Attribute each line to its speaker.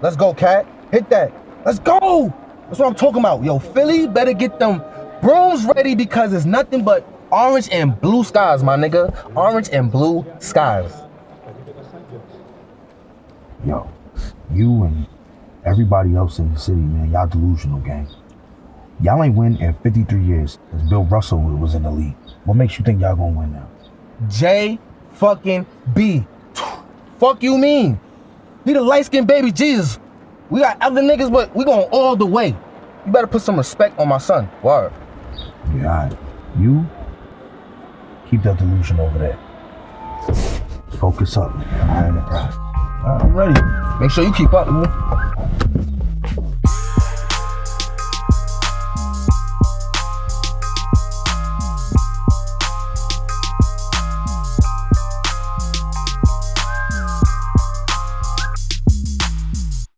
Speaker 1: Let's go, Cat. Hit that. Let's go. That's what I'm talking about. Yo, Philly better get them brooms ready because it's nothing but orange and blue skies, my nigga. Orange and blue skies.
Speaker 2: Yo, you and everybody else in the city, man, y'all delusional, gang. Y'all ain't win in 53 years since Bill Russell was in the league. What makes you think y'all gonna win now?
Speaker 1: J fucking B. Fuck you mean? He the light-skinned baby Jesus. We got other niggas, but we going all the way. You better put some respect on my son. Word.
Speaker 2: Yeah, all right. You keep that delusion over there. Focus up, man. I ain't impressed.
Speaker 1: I'm ready. Make sure you keep up, man.